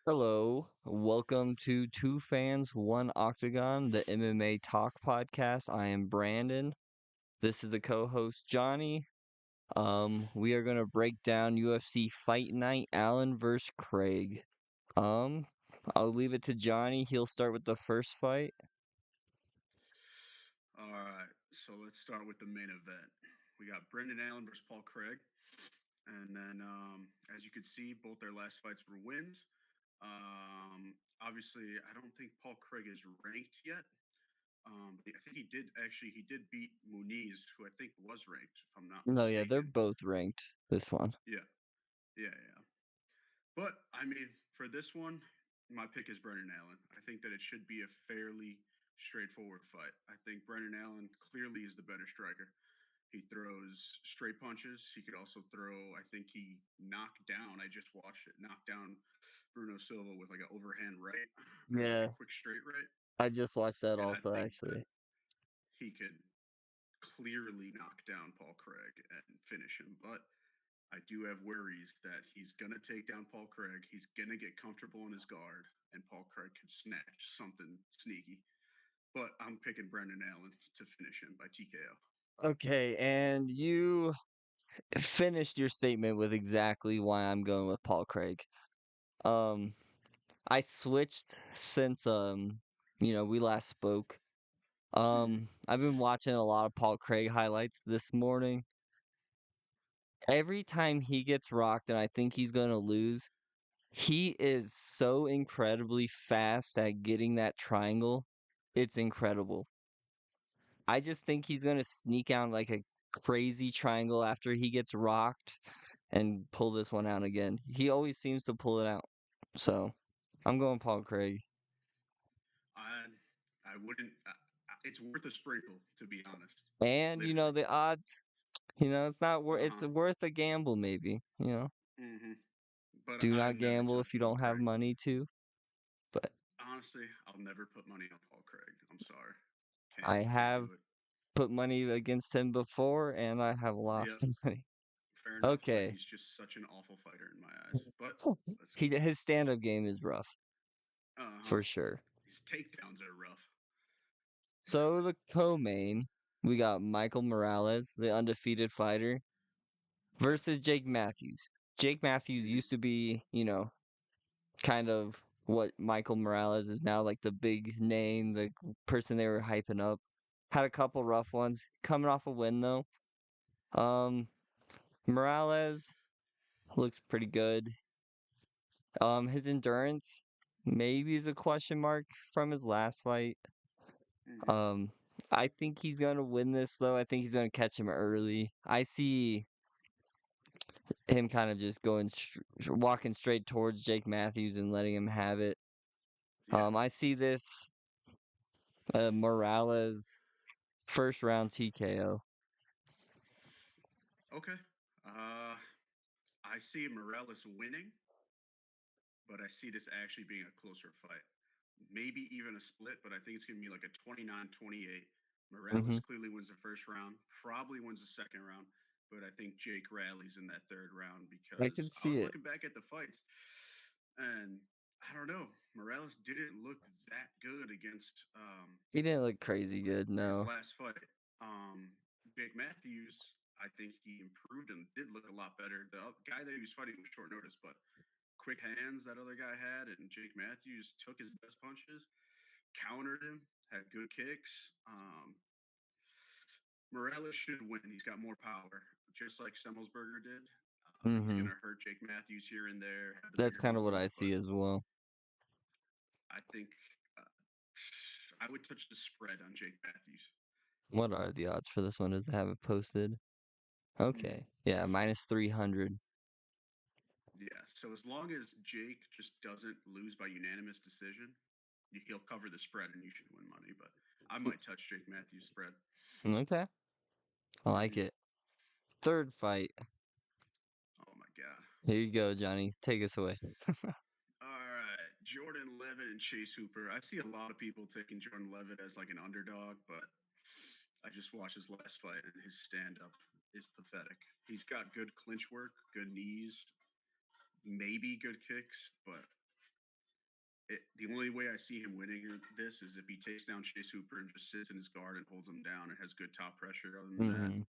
Hello, welcome to Two Fans, One Octagon, the MMA Talk podcast. I am Brandon. This is the co-host Johnny. We are gonna break down UFC Fight Night, Allen versus Craig. Um, I'll leave it to Johnny. He'll start with the first fight. All right, so let's start with the main event. We got Brendan Allen versus Paul Craig, and then as you can see, both their last fights were wins. Obviously, I don't think Paul Craig is ranked yet. But I think he did beat Muniz, who I think was ranked, if I'm not No, yeah, they're mistaken. both ranked. This one. Yeah, yeah. But I mean, for this one, my pick is Brendan Allen. I think that it should be a fairly straightforward fight. I think Brendan Allen clearly is the better striker. He throws straight punches. He could also throw. I think he knocked down. I just watched it. Knocked down Bruno Silva with like an overhand right or like Yeah, a quick straight right. I just watched that And I also, think that actually. he could clearly knock down Paul Craig and finish him. But I do have worries that he's gonna take down Paul Craig. He's gonna get comfortable in his guard, and Paul Craig could snatch something sneaky. But I'm picking Brendan Allen to finish him by TKO. Okay, and you finished your statement with exactly why I'm going with Paul Craig. Um, I switched since we last spoke. Mm-hmm. I've been watching a lot of Paul Craig highlights this morning. Every time he gets rocked and I think he's going to lose, he is so incredibly fast at getting that triangle. It's incredible. I just think he's going to sneak out like a crazy triangle after he gets rocked and pull this one out again. He always seems to pull it out. So, I'm going Paul Craig. I I wouldn't. It's worth a sprinkle, to be honest. And Literally. the odds, it's not worth Uh it's huh. worth a gamble maybe. Mm-hmm. But Do I not never gamble touch if you Paul don't have Craig. money to. But Honestly, I'll never put money on Paul Craig. I'm sorry. Can't I can't have do it. put money against him before and I have Yep. lost money. Fair enough, but Okay. he's just such an awful fighter in my eyes. But let's go. His stand-up game is rough Uh huh. for sure. His takedowns are rough. So the co-main, we got Michael Morales, the undefeated fighter, Yep. versus Jake Matthews. Jake Matthews Hmm. used to be, kind of what Michael Morales is now, like the big name, the person they were hyping up. Had a couple rough ones. Coming off a win though. Um, Morales looks pretty good. His endurance maybe is a question mark from his last fight. Hmm. Um, I think he's gonna win this though. I think he's gonna catch him early. I see him kind of just walking straight towards Jake Matthews and letting him have it. Yeah. I see this Morales first round TKO. Okay. Uh, I see Morales winning, but I see this actually being a closer fight. Maybe even a split, but I think it's going to be like a 29-28. Hmm. Morales clearly wins the first round, probably wins the second round, but I think Jake rallies in that third round I because can I see was it. looking back at the fights and I don't know. Morales didn't look that good against He didn't look crazy good, his no. last fight. Jake Matthews, I think he improved and did look a lot better. The guy that he was fighting was short notice, but quick hands that other guy had, and Jake Matthews took his best punches, countered him, had good kicks. Morales should win. He's got more power, just like Semmelsberger did. He's Hmm. going to hurt Jake Matthews here and there, have the That's bigger kind of what I moves, but see as well. I think uh, I would touch the spread on Jake Matthews. What are the odds for this one? Does it have it posted? Mm-hmm. Okay. Yeah, minus 300. Yeah. So as long as Jake just doesn't lose by unanimous decision, he'll cover the spread and you should win money. But I might touch Jake Matthews' spread. Okay. I like Mm-hmm. it. Third fight. Oh my god. Here you go, Johnny. Take us away. All right, Jordan Levitt and Chase Hooper. I see a lot of people taking Jordan Levitt as like an underdog, but I just watched his last fight and his stand up is pathetic. He's got good clinch work, good knees, maybe good kicks, but The only way I see him winning this is if he takes down Chase Hooper and just sits in his guard and holds him down and has good top pressure. Other than that, Hmm.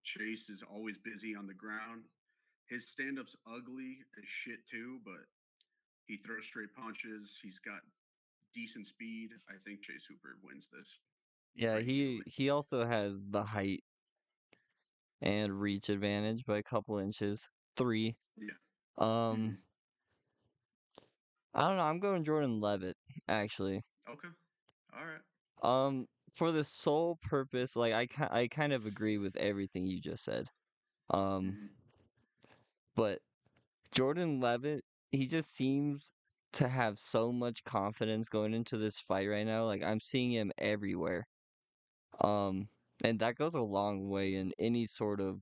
Chase is always busy on the ground. His stand up's ugly as shit too, but he throws straight punches. He's got decent speed. I think Chase Hooper wins this Yeah, pretty he easily. he also has the height and reach advantage by a couple inches. Three. Yeah. Um, Hmm. I don't know. I'm going Jordan Levitt, actually. Okay. All right. Um, for the sole purpose, like I kind of agree with everything you just said. Um, Hmm. but Jordan Levitt, he just seems to have so much confidence going into this fight right now. Like I'm seeing him everywhere. Um, and that goes a long way in any sort of,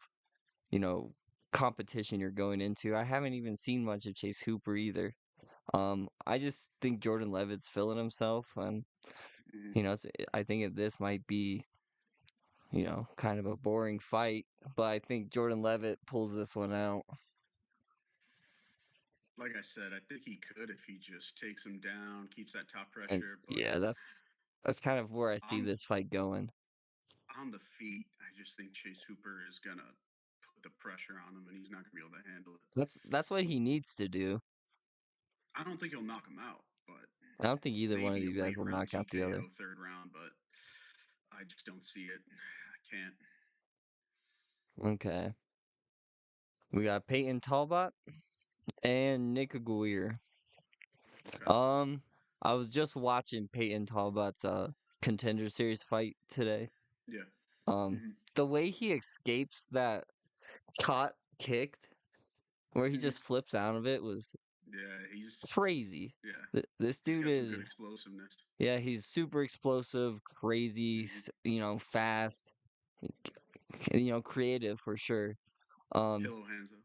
you know, competition you're going into. I haven't even seen much of Chase Hooper either. I just think Jordan Levitt's feeling himself, and Hmm. I think this might be, kind of a boring fight, but I think Jordan Levitt pulls this one out. Like I said, I think he could if he just takes him down, keeps that top And pressure. But yeah, that's kind of where I see on this fight going. on the feet, I just think Chase Hooper is gonna put the pressure on him, and he's not gonna be able to handle it. That's what he needs to do. I don't think he'll knock him out, but I don't think either one of maybe a these guys late will round knock out the other. TKO, third round. But I just don't see it. I can't. Okay. We got Peyton Talbot and Nick Aguirre. Okay. Um, I was just watching Peyton Talbot's Contender Series fight today. Yeah. Um, Hmm. the way he escapes that caught kicked, where he Hmm. just flips out of it, was Yeah. crazy. Yeah. This He's dude got some good is, explosiveness. yeah, he's super explosive, crazy, Hmm. fast, creative for sure. Um, Pillow hands up.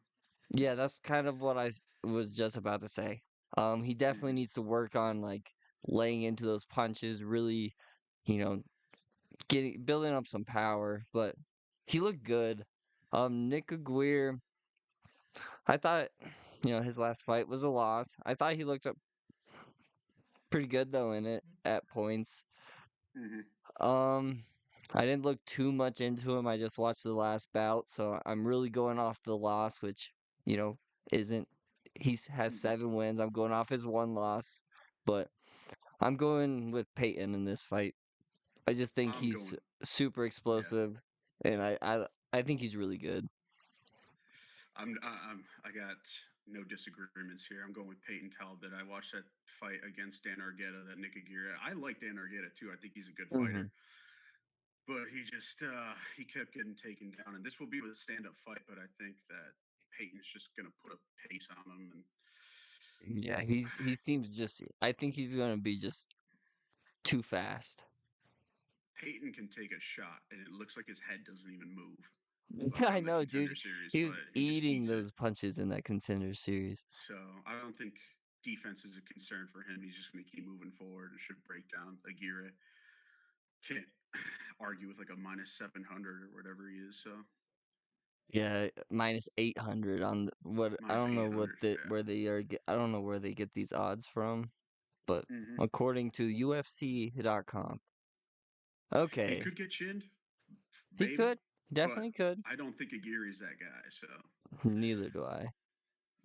yeah, that's kind of what was just about to say. He definitely Hmm. needs to work on like laying into those punches, really, you know, getting building up some power. But he looked good. Nick Aguirre, I thought, his last fight was a loss. I thought he looked up pretty good though in it at points. Hmm. Um, I didn't look too much into him. I just watched the last bout, so I'm really going off the loss, which you know isn't. Has Hmm. 7 wins. I'm going off his one loss, but I'm going with Peyton in this fight. I just think I'm he's going. super Yeah. explosive, and I think he's really good. I got no disagreements here. I'm going with Peyton Talbot. I watched that fight against Dan Argueta, that Nick Aguirre. I like Dan Argueta too. I think he's a good Hmm. fighter, but he kept getting taken down. And this will be a stand up fight, but I think that Peyton's just gonna put a pace on him. And Yeah, he seems just. I think he's gonna be just too fast. Peyton can take a shot, and it looks like his head doesn't even move, like I on the know, dude. Contender Series, He was but he just eating eats it. those punches in that Contender Series. So I don't think defense is a concern for him. He's just going to keep moving forward and should break down Aguirre. Can't argue with like a minus 700 or whatever he is. So Yeah, minus 800 on what I minus don't know what 800. the Yeah. where they are I don't know where they get these odds from, but Hmm. according to UFC.com. He Okay. could get chinned, He maybe, could. but Definitely could. I don't think Aguirre's that guy. So Neither do I.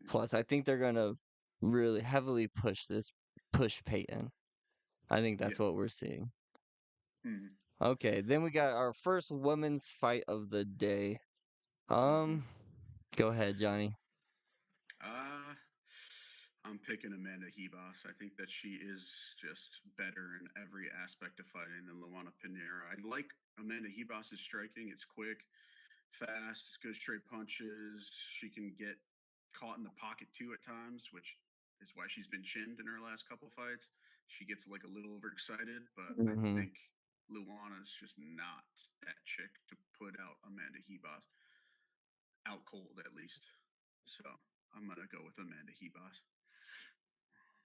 Plus, I think they're gonna really heavily push Peyton. I think yeah. that's what we're seeing. Hmm. Okay, then we got our first women's fight of the day. Hmm. Um, go ahead, Johnny. Uh, I'm picking Amanda Hebos. I think that she is just better in every aspect of fighting than Luana Pinheiro. I like Amanda Hebos' striking. It's quick, fast, good straight punches. She can get caught in the pocket too at times, which is why she's been chinned in her last couple fights. She gets like a little overexcited, but I Hmm. think Luana's just not that chick to put out Amanda Hebos out cold at least. So I'm gonna go with Amanda Hebos.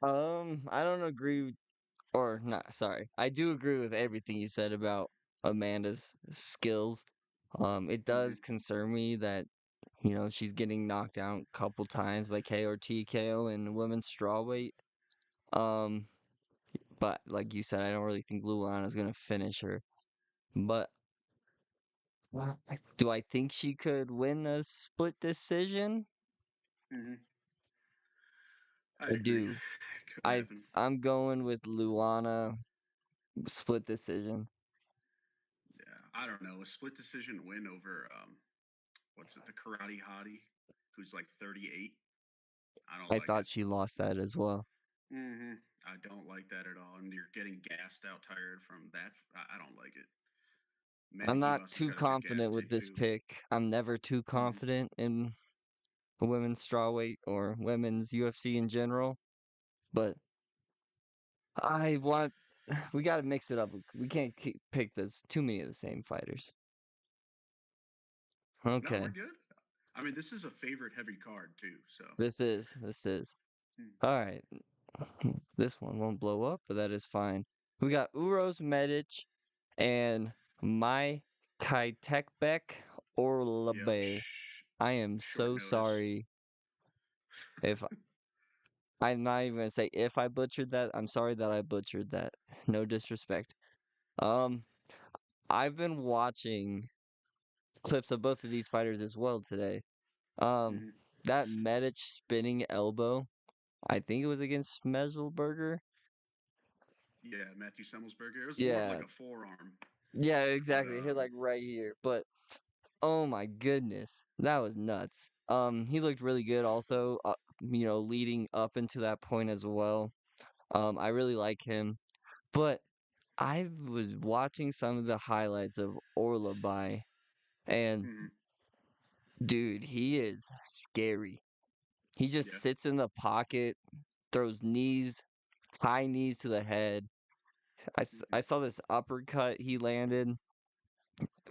I don't agree or not, sorry. I do agree with everything you said about Amanda's skills. It Mm-hmm. does concern me that, she's getting knocked out a couple times by KO or TKO in women's strawweight. Um, but like you said, I don't really think Luana's gonna finish her. But do I think she could win a split decision? Hmm. I I agree. do. Could happen. I'm going with Luana split decision. Yeah, I don't know. A split decision win over what's it, the Karate Hottie, who's like 38. I don't I like it. thought she lost that as well. I don't like that at all. And you're getting gassed out, tired from that. I don't like it. I'm Manny not Diaz's too got a good gas confident with tank this too. pick. I'm never too Hmm. confident in women's strawweight or women's UFC in general, but I want we got to mix it up. We can't pick this too many of the same fighters. No, we're Okay, good. I mean, this is a favorite heavy card too. So. this is. Hmm. All right. This one won't blow up, but that is fine. We got Uros Medic and my Kaitekbek Yep. Orlabe. I am Short so notice. sorry if I'm not even gonna say if I butchered that. I'm sorry that I butchered that. No disrespect. Um, I've been watching clips of both of these fighters as well today. Um, Hmm. that Medic spinning elbow, I think it was against Messelberger. Yeah, Matthew Semmelsberger. It was more of like Yeah, a forearm, yeah, but exactly. It hit like right here, but oh my goodness, that was nuts. He looked really good also, leading up into that point as well. I really like him, but I was watching some of the highlights of Orlabai, and hmm dude, he is scary. He just yeah. sits in the pocket, throws high knees to the head. I Hmm. saw this uppercut he landed,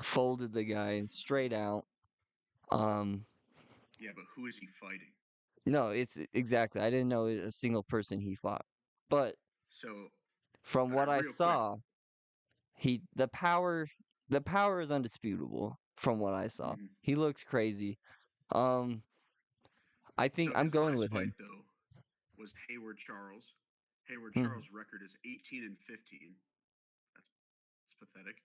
folded the guy straight out. Um, Yeah, but who is he fighting? no, it's exactly. I didn't know a single person he fought, but So, from what I real quick. saw, he the power is undisputable. From what I saw, Hmm. he looks crazy. Um, I think So I'm his going last with fight him. though was Hayward Charles. Hayward Mhm. Charles' record is 18-15. That's pathetic.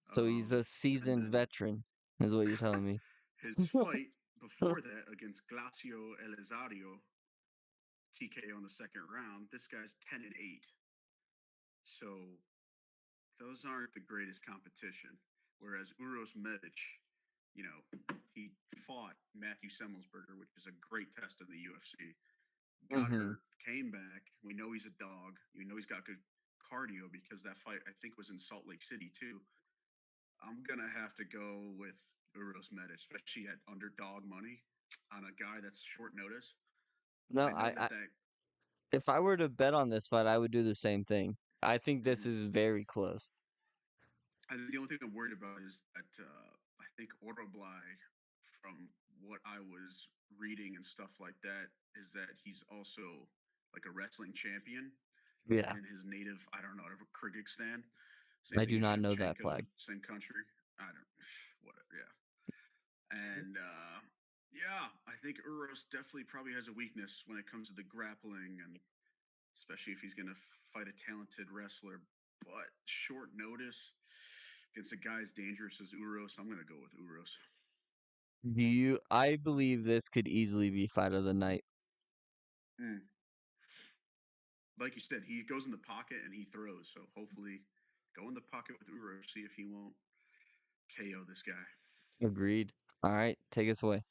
So he's a And seasoned then veteran, is what you're telling me. his fight before that against Glacio Elizario, TK on the second round. This guy's 10-8. So those aren't the greatest competition. Whereas Uros Medic, you know, he fought Matthew Semmelsberger, which is a great test in the UFC. Got Hmm. hurt, came back. We know he's a dog. We know he's got good cardio because that fight I think was in Salt Lake City too. I'm gonna have to go with Uros Medic, especially at underdog money on a guy that's short notice. No, I know that. if I were to bet on this fight, I would do the same thing. I think this Mhm. is very close. The only thing I'm worried about is that I think Oroblai, from what I was reading and stuff like that, is that he's also like a wrestling champion Yeah, in his native, I don't know, Kyrgyzstan. Same I thing do as not know that Shevchenko, flag. same country. I don't, whatever. Yeah, and yeah, I think Uros definitely probably has a weakness when it comes to the grappling, and especially if he's going to fight a talented wrestler. But short notice against a guy as dangerous as Uros, I'm going to go with Uros. I believe this could easily be fight of the night. Mm. Like you said, he goes in the pocket and he throws. So hopefully, go in the pocket with Uros, see if he won't KO this guy. Agreed. All right, take us away.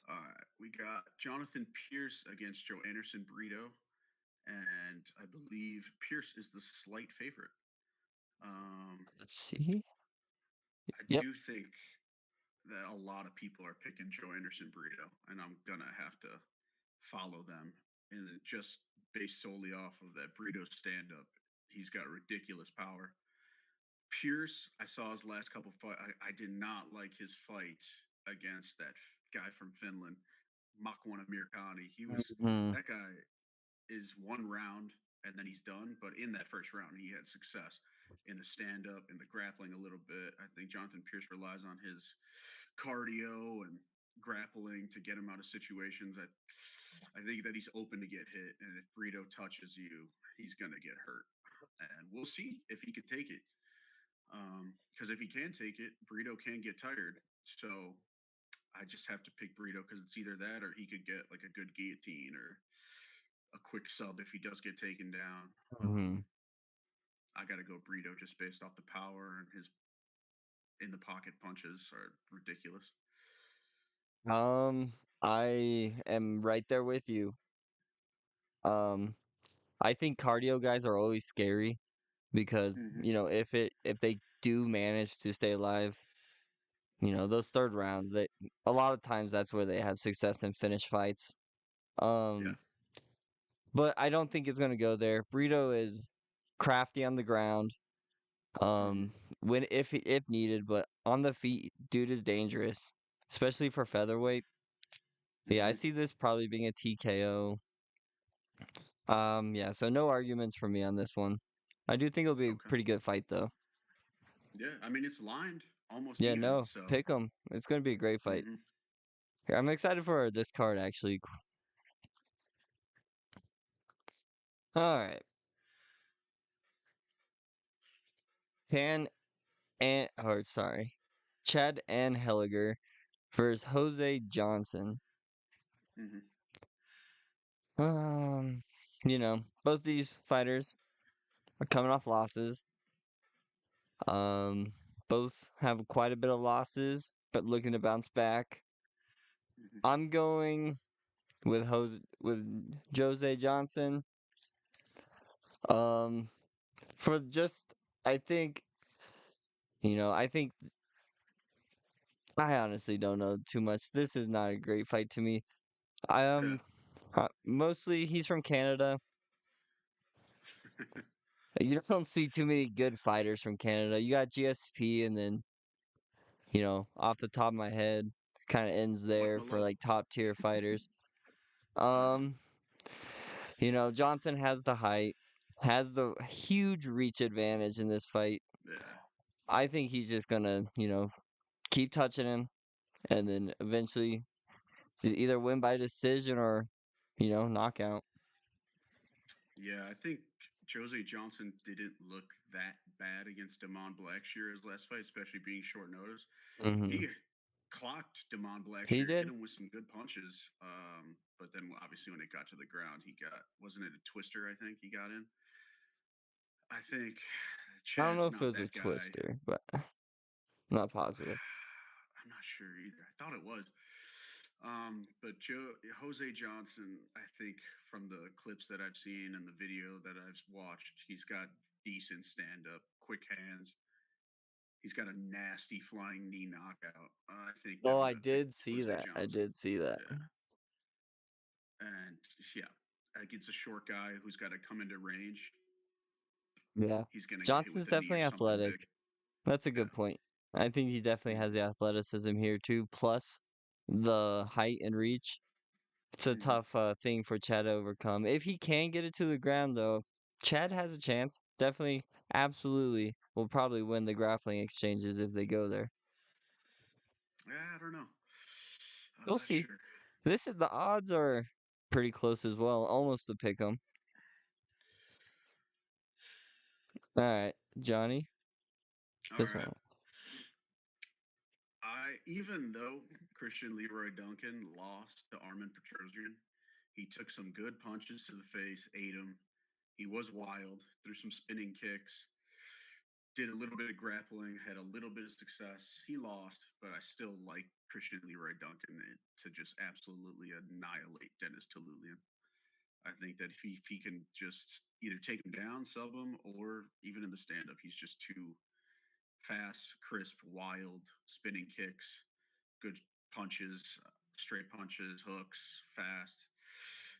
All right, we got Jonathan Pierce against Joe Anderson Brito, and I believe Pierce is the slight favorite. Um, Let's see. I Yep. do think that a lot of people are picking Joe Anderson Burrito, and I'm gonna have to follow them. And just based solely off of that Burrito stand up, he's got ridiculous power. Pierce, I saw his last couple fight. I did not like his fight against that guy from Finland, Makwan Amirkhani. He was Hmm. that guy is one round and then he's done. But in that first round, he had success in the stand up, in the grappling a little bit. I think Jonathan Pierce relies on his cardio and grappling to get him out of situations. I think that he's open to get hit, and if Brito touches you, he's gonna get hurt. And we'll see if he can take it. Because if he can take it, Brito can get tired. So I just have to pick Brito because it's either that or he could get like a good guillotine or a quick sub if he does get taken down. Mhm. I got to go Brito just based off the power and his in the pocket punches are ridiculous. Um, I am right there with you. Um, I think cardio guys are always scary because, Mm-hmm. if they do manage to stay alive, those third rounds, they a lot of times that's where they have success and finish fights. Yeah. Um, but I don't think it's gonna go there. Brito is crafty on the ground. Mm-hmm. Um, when if needed, but on the feet, dude is dangerous, especially for featherweight. Yeah, I Mm-hmm. see this probably being a TKO. Yeah, so no arguments from me on this one. I do think it'll be a Okay. pretty good fight though. Yeah. I mean, it's lined almost Yeah, even. no, So. pick them. It's gonna be a great fight. Mm-hmm. Yeah, I'm excited for this card actually. All right, Can or sorry, Chad and Helliger versus Jose Johnson. Mm-hmm. Um, both these fighters are coming off losses. Um, both have quite a bit of losses, but looking to bounce back. Mm-hmm. I'm going with Jose Johnson. Um, for just I think I think I honestly don't know too much. This is not a great fight to me. I Yeah. mostly he's from Canada. You don't see too many good fighters from Canada. You got GSP, and then off the top of my head, kind of ends there for Wutmala. like top tier fighters. Uh, Um, Johnson has the height, has the huge reach advantage in this fight. yeah. I think he's just gonna, keep touching him, and then eventually either win by decision or, knockout. Yeah, I think Jose Johnson didn't look that bad against Damon Blackshear his last fight, especially being short notice. Hmm. He clocked Damon He Blackshear, hit did. him with some good punches. But then obviously when it got to the ground, he got wasn't it a twister? I think he got in. I think I don't know Chad's if it not was a that guy. twister, but I'm not positive. I'm not sure either. I thought it was. But Jose Johnson, I think from the clips that I've seen and the video that I've watched, he's got decent stand up, quick hands. He's got a nasty flying knee knockout. I think that Oh, I'm I going to pick did see Jose that. I Johnson. did see that. Yeah. And yeah, against a short guy who's got to come into range, Yeah. he's going to get hit Johnson's with a knee or definitely something athletic. big. That's a Yeah. good point. I think he definitely has Mm-hmm. the athleticism here too, plus the height and reach. It's a Mm-hmm. tough thing for Chad to overcome. If he can get it to the ground, though, Chad has a chance. Definitely, absolutely, will probably win the grappling exchanges if they go there. Yeah, I don't know. I'm We'll not see. sure. The odds are pretty close as well, almost to pick 'em. All right, Johnny, All this right. one. Even though Christian Leroy Duncan lost to Armin Petrosian, he took some good punches to the face, ate him. He was wild, threw some spinning kicks, did a little bit of grappling, had a little bit of success. He lost, but I still like Christian Leroy Duncan to just absolutely annihilate Dennis Talulian. I think that if he can just either take him down, sub him, or even in the stand up, he's just too fast, crisp, wild, spinning kicks, good punches, straight punches, hooks, fast.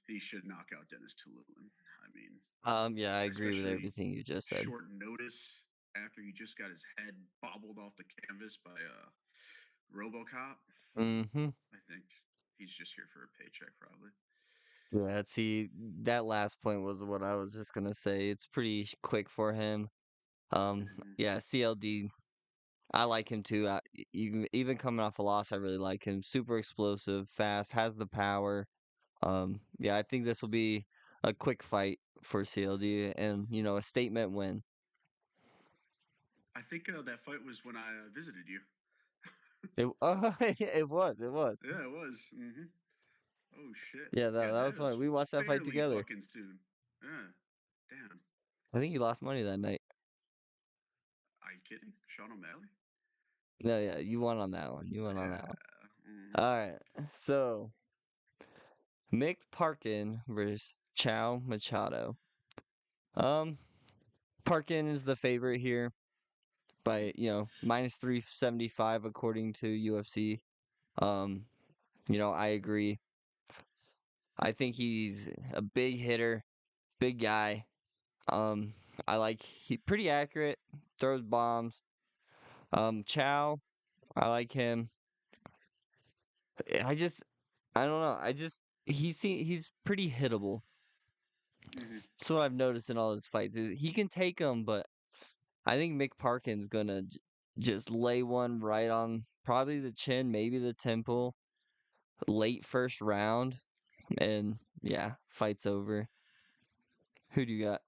He should knock out Dennis Tululin. I mean, Yeah, I agree with especially everything you just said. short notice after he just got his head bobbled off the canvas by RoboCop. Mm-hmm. I think he's just here for a paycheck, probably. Yeah, see, that last point was what I was just gonna say. It's pretty quick for him. Mm-hmm. Yeah, CLD, I like him too. Even coming off a loss, I really like him. Super explosive, fast, has the power. Yeah, I think this will be a quick fight for CLD and a statement win. I think that fight was when I visited you. It was. Yeah, it was. Oh shit. Yeah, that Yeah, that was that was fun. We watched that fight fairly together. fucking soon. Yeah. Damn. I think you lost money that night. Are you kidding? Sean O'Malley? No, yeah, you won on that one. You won on that one. Yeah. All right. So Mick Parkin versus Chow Machado. Um, Parkin is the favorite here by, minus 375 according to UFC. Um, I agree. I think he's a big hitter, big guy. Um, I like he pretty accurate, throws bombs. Chow, I like him. I just I don't know. He's pretty hittable. hmm That's what I've noticed in all his fights. Is he can take them, but I think Mick Parkin's gonna just lay one right on probably the chin, maybe the temple, late first round, and yeah, fight's over. Who do you got?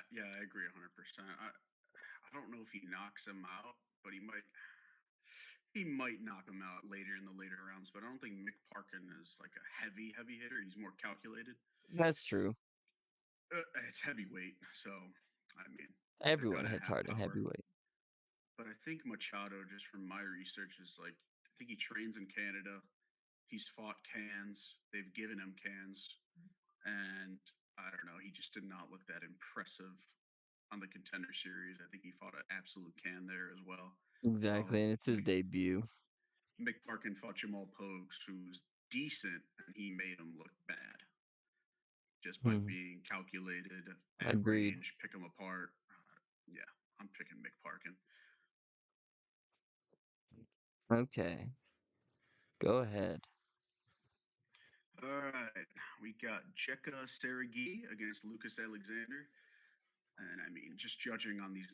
Yeah, I agree 100%. I don't know if he knocks him out, but he might knock him out later in the later rounds. But I don't think Mick Parkin is like a heavy hitter. He's more calculated. That's true. It's heavyweight, so I mean they're Everyone gonna hits have hard in power. heavyweight. But I think Machado, just from my research, is like I think he trains in Canada. He's fought cans. They've given him cans, and I don't know. He just did not look that impressive on the contender series. I think he fought an absolute can there as well. Exactly, and it's his Mick, debut. Mick Parkin fought Jamal Pogues, who's decent, and he made him look bad just by Hmm. being calculated at Agreed. range, pick him apart. Yeah, I'm picking Mick Parkin. Okay, go ahead. All right, we got Jekka Seregi against Lucas Alexander, and I mean, just judging on these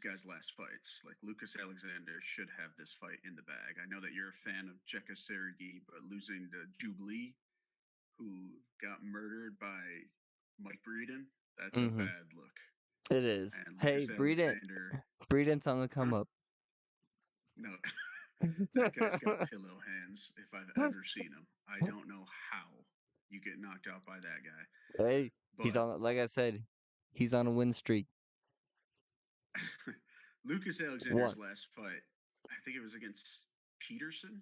guys' last fights, like Lucas Alexander should have this fight in the bag. I know that you're a fan of Jekka Seregi, but losing to Jubilee, who got murdered by Mike Breeden, that's a Hmm. bad look. It is. And Hey, Lucas Breeden, Alexander, Breeden's on the come huh? up. No, that guy's got pillow hands if I've ever seen him. I don't know how you get knocked out by that guy. Hey, he's But on. Like I said, he's on a win streak. Lucas Alexander's One. last fight, I think it was against Peterson.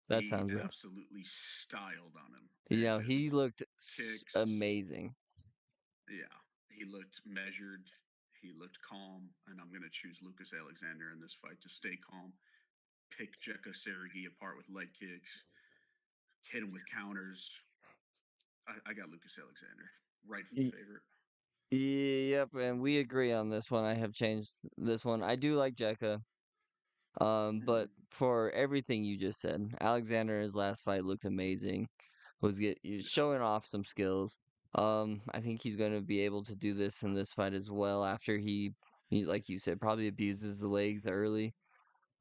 That He sounds right. absolutely styled on him and He looked kicks. amazing. Yeah, he looked measured. He looked calm, and I'm gonna choose Lucas Alexander in this fight to stay calm. Pick Jekka Sergi apart with leg kicks, hit him with counters. I got Lucas Alexander, rightful Y- favorite. Yep, and we agree on this one. I have changed this one. I do like Jekka. Mm-hmm. But for everything you just said, Alexander in his last fight looked amazing. He's Yeah. showing off some skills. I think he's going to be able to do this in this fight as well after like you said, probably abuses the legs early.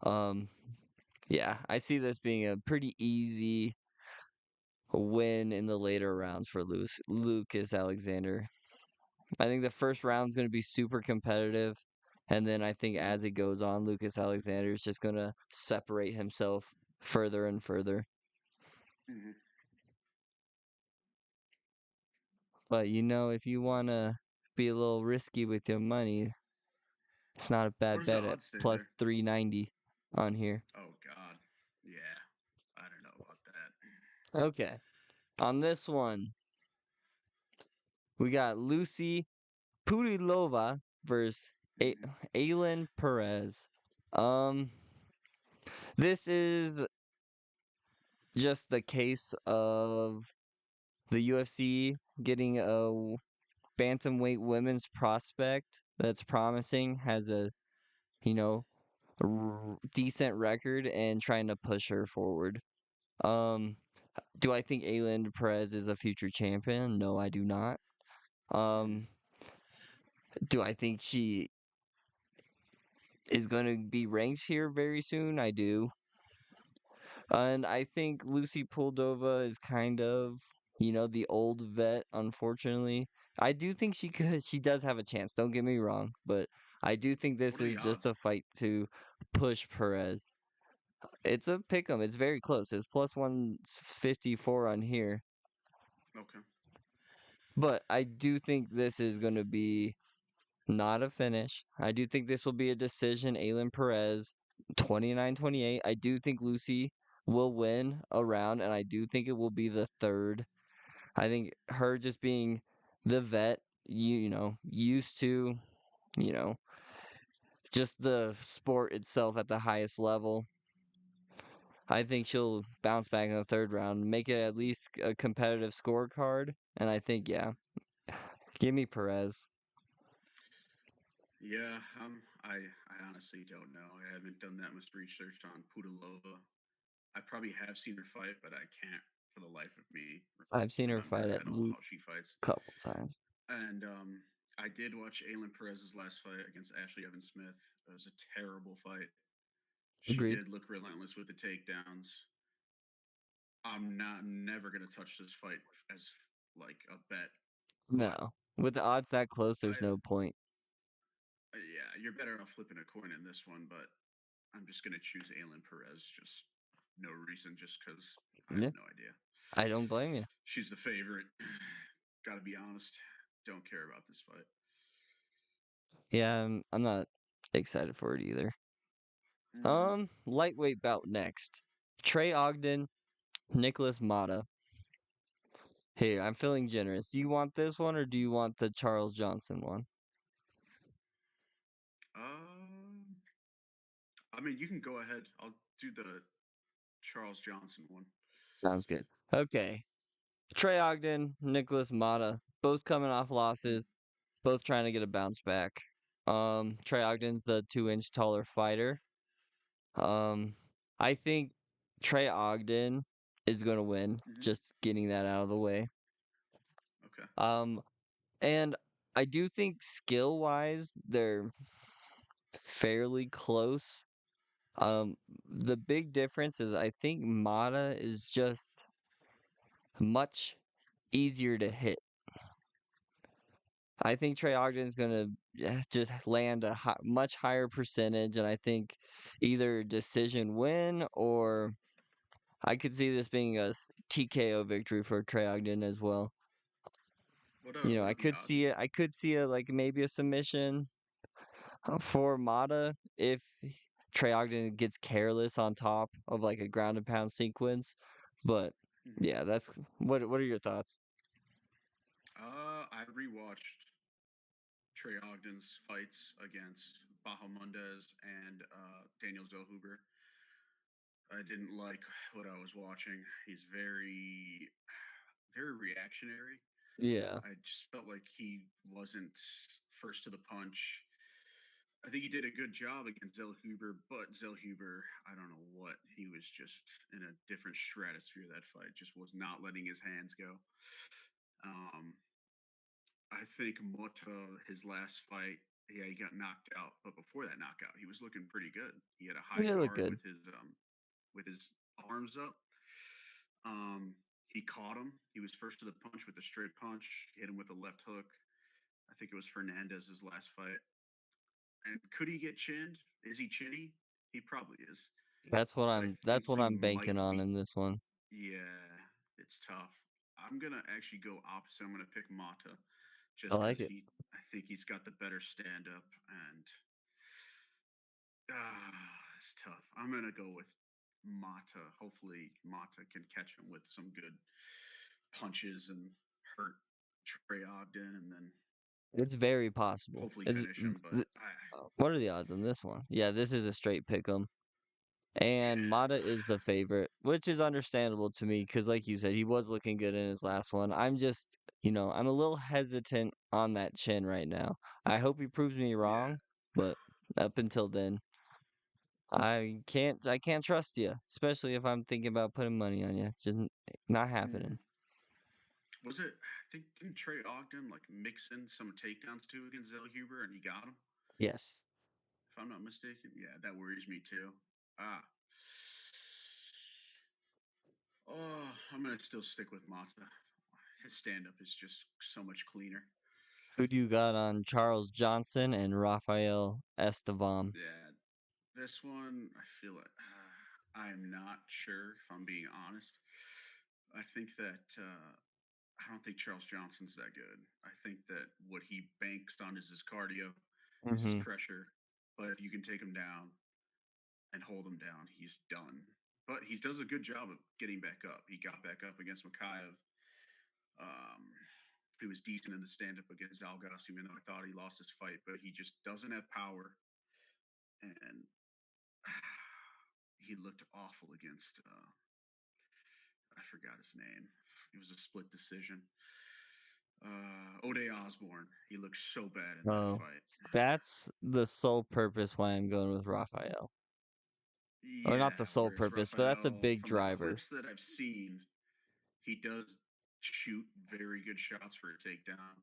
Um, yeah, I see this being a pretty easy win in the later rounds for Lucas Alexander. I think the first round's going to be super competitive. And then I think Mm-hmm. as it goes on, Lucas Alexander is just going to separate himself further and further. Mm-hmm. But if you want to be a little risky with your money, it's not a What bad does the bet at odds say plus there? 390 on here. Oh God, yeah, I don't know about that. Okay. On this one, we got Lucy Purilova versus Mm-hmm. Aylin Perez. Um, this is just the case of the UFC getting a bantamweight women's prospect that's promising, has a, you know, decent record and trying to push her forward. Um, do I think Aylin Perez is a future champion? No, I do not. Mm-hmm. Um, do I think she is going to be ranked here very soon? I do. And I think Lucy Puldova is kind of, the old vet, unfortunately. I do think she does have a chance, don't get me wrong, but I do think this What are the is just odds? a fight to push Perez. It's a pick 'em. It's very close. It's plus 154 on here. Okay. But I do think this is going to be not a finish. I do think this will be a decision. Aylin Perez, 29-28. I do think Lucy will win a round, and I do think it will be the third. I think her just being the vet, used to, you know, just the sport itself at the highest level. I think she'll bounce back in the third round, make it at least a competitive scorecard, and I think, yeah, give me Perez. Yeah, I honestly don't know. I haven't done that much research on Pudilova. I probably have seen her fight, but I can't for the life of me I've seen her fight remember at at all least how she fights. a couple times. And I did watch Aylin Perez's last fight against Ashley Evans Smith. It was a terrible fight. She Agreed. did look relentless with the takedowns. I'm not never gonna touch this fight as like a bet, but No. With the odds that close, there's I no point. yeah, you're better off flipping a coin in this one. But I'm just gonna choose Aylin Perez. Just no reason, just because I have Yeah, no idea. I don't blame you. She's the favorite. Gotta be honest. Don't care about this fight. Yeah, I'm not excited for it either. Mm-hmm. Lightweight bout next. Trey Ogden, Nicholas Mata. Here, I'm feeling generous. Do you want this one or do you want the Charles Johnson one? Um, I mean, you can go ahead. I'll do the Charles Johnson one. Sounds good. Okay. Trey Ogden, Nicholas Mata, both coming off Mm, losses, both trying to get a bounce back. Trey Ogden's the 2-inch taller fighter. Um, I think Trey Ogden is going to win, mm-hmm. just getting that out of the way. Okay. Um, and I do think skill wise, they're fairly close. The big difference is I think Mata is just much easier to hit. I think Trey Ogden is gonna just land a much higher percentage, and I think either decision win or I could see this being a TKO victory for Trey Ogden as well. What I are the could odds? see it. I could see a like maybe a submission for Mata if Trey Ogden gets careless on top of like a ground and pound sequence. But Mm-hmm. yeah, that's what are your thoughts? I rewatched Trey Ogden's fights against Bahamundez and Daniel Zellhuber. I didn't like what I was watching. He's very reactionary. Yeah. I just felt like he wasn't first to the punch. I think he did a good job against Zellhuber, but Zellhuber, I don't know what, he was just in a different stratosphere that fight. Just was not letting his hands go. Um, I think Mota, his last fight, yeah, he got knocked out, but before that knockout, he was looking pretty good. He had a He high did look guard good. with his arms up. He caught him. He was first to the punch with a straight punch. Hit him with a left hook. I think it was Fernandez's last fight. And could he get chinned? Is he chinny? He probably is. But I That's think what he I'm might banking on be. in this one. Yeah, it's tough. I'm gonna actually go opposite. I'm gonna pick Mata I just because like it. I think he's got the better stand up and it's tough. I'm gonna go with Mata. Hopefully, Mata can catch him with some good punches and hurt Trey Ogden, and then It's very possible. hopefully finish him. But What are the odds on this one? Yeah, this is a straight pick 'em. And yeah, Mata is the favorite, which is understandable to me because, like you said, he was looking good in his last one. I'm just, I'm a little hesitant on that chin right now. I hope he proves me yeah. wrong, but up until then, I can't trust you, especially if I'm thinking about putting money on you. It's just not Mm-hmm. happening. Was it? I think didn't Trey Ogden like mix in some takedowns too against Zellhuber and he got him? Yes. If I'm not mistaken. Yeah, that worries me too. Ah, Oh, I'm gonna still stick with Mata. His stand up is just so much cleaner. Who do you got on Charles Johnson and Rafael Estevam? Yeah, this one I feel like I'm not sure if I'm being honest. I think that I don't think Charles Johnson's that good. I think that what he banks on is his cardio, is his Mm-hmm. pressure. But if you can take him down and hold him down, he's done. But he does a good job of getting back up. He got back up against Makayev. Um, he was decent in the stand up against Algas, even though I thought he lost his fight. But he just doesn't have power. And he looked awful against, I forgot his name. It was a split decision. O'Day Osborne. He looked so bad in that Oh, fight. that's the sole purpose why I'm going with Rafael. Or not Yeah, the sole whereas purpose, but that's a Raphael, big from the driver. clips that I've seen, he does shoot very good shots for a takedown.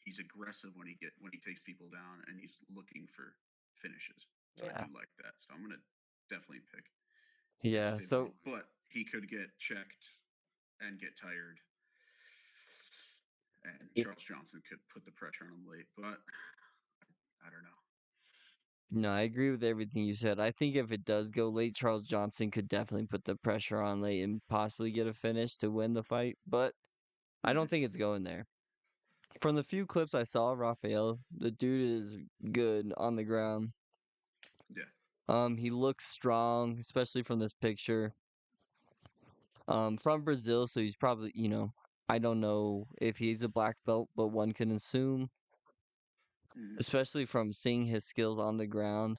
He's aggressive when he takes people down, and he's looking for finishes. So I Yeah. do like that. So I'm gonna definitely pick Yeah. Estevam, So but he could get checked and get tired, and y- Charles Johnson could put the pressure on him late. But I don't know. no, I agree with everything you said. I think if it does go late, Charles Johnson could definitely put the pressure on late and possibly get a finish to win the fight, but I don't Mm-hmm. think it's going there. From the few clips I saw, Rafael, the dude is good on the ground. Yeah. He looks strong, especially from this picture. From Brazil, so he's probably, I don't know if he's a black belt, but one can assume, Mm-hmm. especially from seeing his skills on the ground.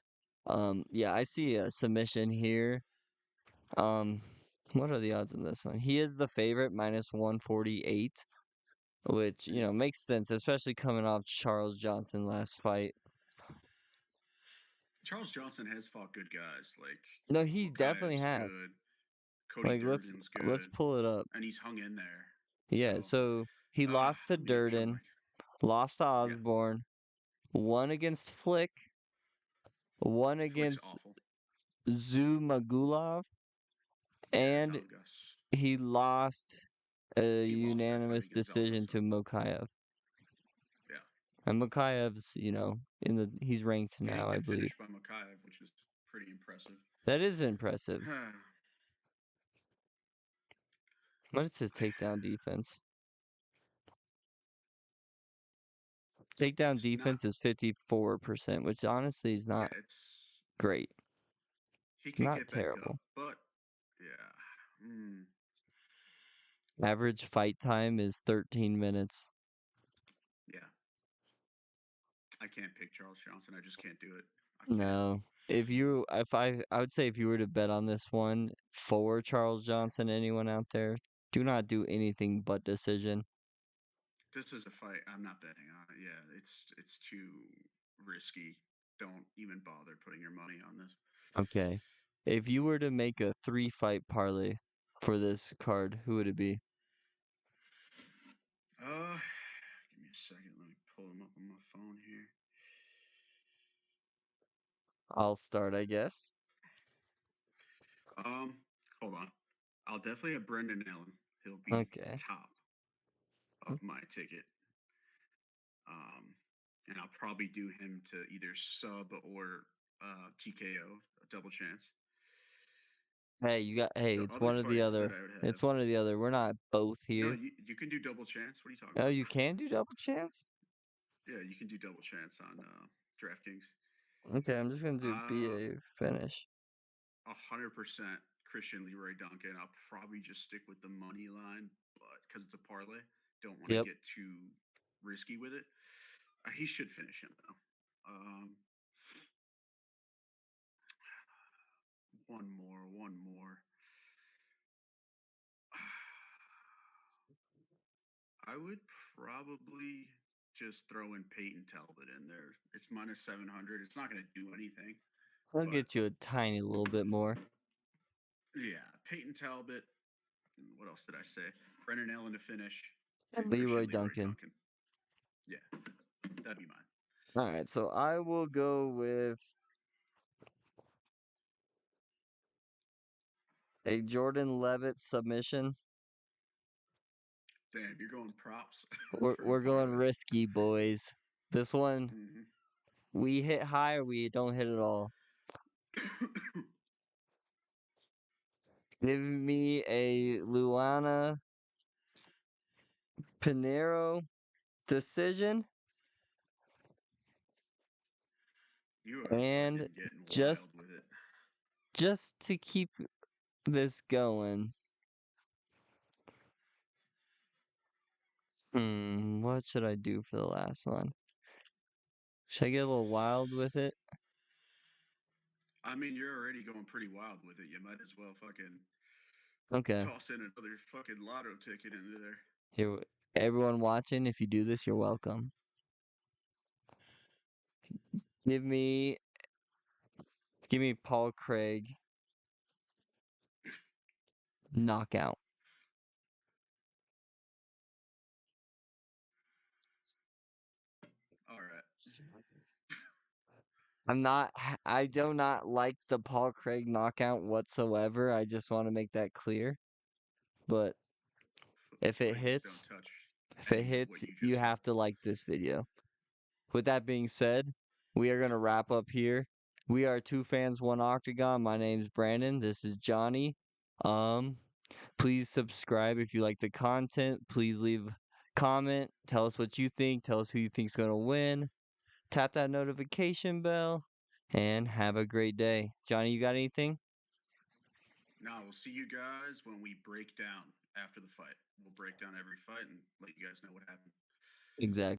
Yeah, I see a submission here. Um, what are the odds in this one? He is the favorite, minus 148, which, Mm-hmm. makes sense, especially coming off Charles Johnson last fight. Charles Johnson has fought good guys like No, he definitely Mokayev's has. good, Cody Like, Durden's let's good, pull it up. and he's hung in there. Yeah, So so he lost to let me get it Durden, drawing. lost to Yeah, Osborne, won against Flick, won Flick's against awful. Zumagulov, Yeah, and Zalgas. he lost a He lost that fight unanimous against decision Zalgas to though. Mokayev. Yeah, And Mokayev's, he's ranked getting now, I believe. finished by Makayev, which is pretty impressive. That is impressive. What is his takedown defense? Takedown it's not. defense is 54%, which honestly is Yeah, not it's great. he could Not get back up, terrible. but yeah, Average fight time is 13 minutes. yeah. I can't pick Charles Johnson. I just can't do it. I can't. No. If I would say if you were to bet on this one for Charles Johnson, anyone out there, do not do anything but decision. This is a fight I'm not betting on it. Yeah, it's too risky. Don't even bother putting your money on this. Okay. If you were to make a 3-fight parlay for this card, who would it be? Give me a second. Let me pull them up on my phone here. I'll start, I guess. Um, hold on. I'll definitely have Brendan Allen. He'll be Okay. top of my ticket. And I'll probably do him to either sub or TKO, a double chance. Hey, The it's other one or the fights that other. I would have, It's one or the other. We're not both no, here. you can do double chance. What are you talking Oh, about? you can do double chance? Yeah, you can do double chance on DraftKings. Okay, I'm just gonna do Uh, BA finish. 100% Christian Leroy Duncan. I'll probably just stick with the money line, but because it's a parlay, don't want to Yep. get too risky with it. He should finish him though. One more. I would probably just throw in Peyton Talbot in there. It's minus 700. It's not going to do anything, I'll but get you a tiny little bit more. yeah, Peyton Talbot. What else did I say? Brendan Allen to finish, And and Leroy Christian Leroy Duncan. Duncan. Yeah, that'd be mine. All right, so I will go with A Jordan Levitt submission. Damn, you're going props We're for we're going Levitt. risky, boys. This one Hmm. we hit high or we don't hit at all. Give me a Luana Pinheiro decision, You are and fucking getting just wild with it. just to keep this going. What should I do for the last one? Should I get a little wild with it? I mean, you're already going pretty wild with it. You might as well fucking Okay. toss in another fucking lotto ticket into there. Here, everyone watching, if you do this, you're welcome. Give me, give me Paul Craig knockout. All right. I do not like the Paul Craig knockout whatsoever. I just want to make that clear. But if it Please don't hits, touch if it any of what hits, you you just said. have to like this video. With that being said, we are going to wrap up here. We are two fans, one octagon. My name's Brandon. This is Johnny. Um, please subscribe if you like the content. Please leave comment. Tell us what you think. Tell us who you think's going to win. Tap that notification bell and have a great day. Johnny, you got anything? Now, we'll see you guys when we break down after the fight. We'll break down every fight and let you guys know what happened. Exactly.